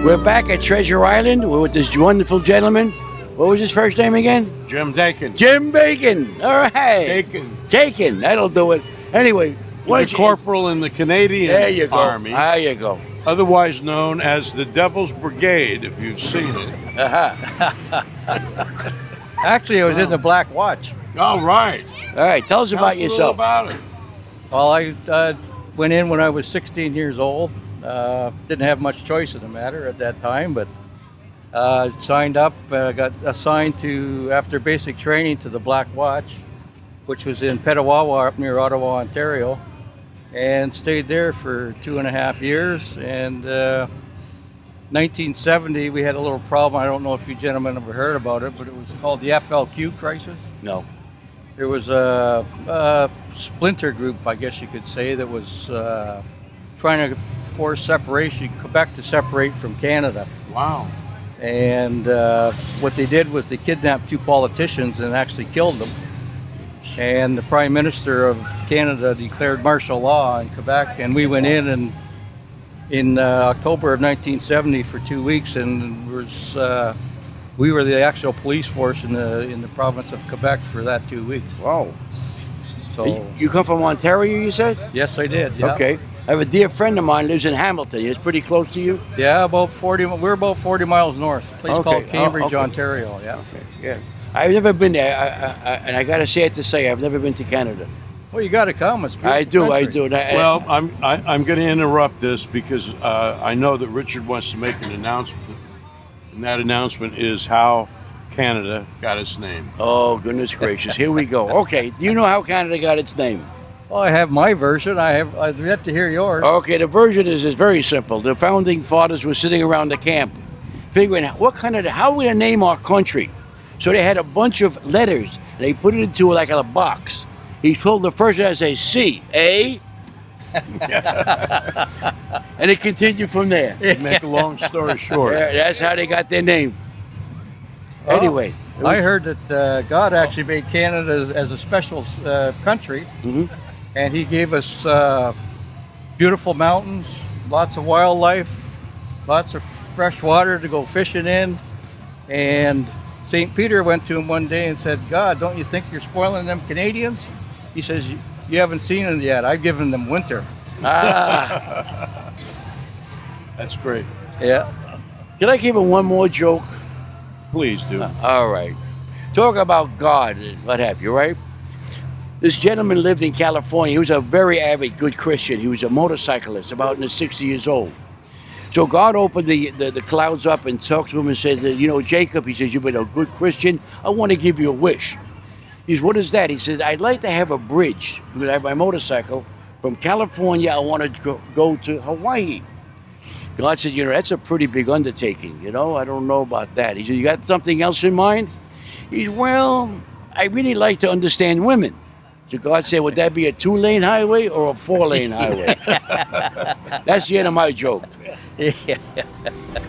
We're back at Treasure Island. We're with this wonderful gentleman. What was his first name again? Jim Dakin. Jim Bacon. All right. Dakin. Dakin. That'll do it. Anyway, He's a corporal in the Canadian there you go. Army. There you go. Otherwise known as the Devil's Brigade, if you've seen it. Actually, I was in the Black Watch. All right. All right. Tell us Tell about us a little yourself. about it. Well, I went in when I was 16 years old. Didn't have much choice in the matter at that time, but signed up, got assigned to, after basic training, to the Black Watch, which was in Petawawa up near Ottawa, Ontario, and stayed there for 2.5 years. And 1970, we had a little problem. I don't know if you gentlemen ever heard about it, but it was called the FLQ crisis. No. There was a splinter group, I guess you could say, that was trying to force separation, Quebec to separate from Canada. Wow. And what they did was they kidnapped 2 politicians and actually killed them. And the Prime Minister of Canada declared martial law in Quebec, and we went in October of 1970 for 2 weeks, and we were the actual police force in the province of Quebec for that 2 weeks. Wow. So You come from Ontario, you said? yes, I did. Yeah. Okay. I have a dear friend of mine lives in Hamilton. It's pretty close to you? Yeah, about 40. We're about 40 miles north. A place Okay. called Cambridge, Okay. Ontario. Yeah. Okay. Yeah. I've never been there, and I got to say it to say, I've never been to Canada. Well, you got to come. It's a beautiful I do. country. Well, I'm going to interrupt this because I know that Richard wants to make an announcement, and that announcement is how Canada got its name. Oh, goodness gracious. Here we go. Okay. Do you know how Canada got its name? Well, I have my version. I've yet to hear yours. Okay, the version is very simple. The founding fathers were sitting around the camp figuring out how we're going to name our country. So they had a bunch of letters. They put it into like a box. He told the first one to say C, A, and it continued from there. Make a long story short. That's how they got their name. Anyway. I heard that God actually made Canada as a special country, and He gave us beautiful mountains, lots of wildlife, lots of fresh water to go fishing in. And St. Peter went to him one day and said, "God, don't you think you're spoiling them Canadians?" He says, "You haven't seen it yet. I've given them winter." That's great. Yeah. Can I give him one more joke? Please do. All right. Talk about God and what have you, right? This gentleman lived in California. He was a very avid, good Christian. He was a motorcyclist, about in his 60 years old. So God opened the clouds up and talked to him and said, Jacob, he says, you've been a good Christian. I want to give you a wish. He says, what is that? He says, I'd like to have a bridge because I have my motorcycle. From California, I want to go to Hawaii. God said, that's a pretty big undertaking. I don't know about that. He said, you got something else in mind? He said, well, I really like to understand women. So God said, would that be a 2-lane highway or a 4-lane highway? That's the end of my joke.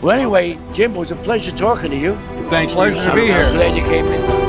Well, anyway, Jim, it was a pleasure talking to you. Thanks. Pleasure to be here. I'm glad you came in.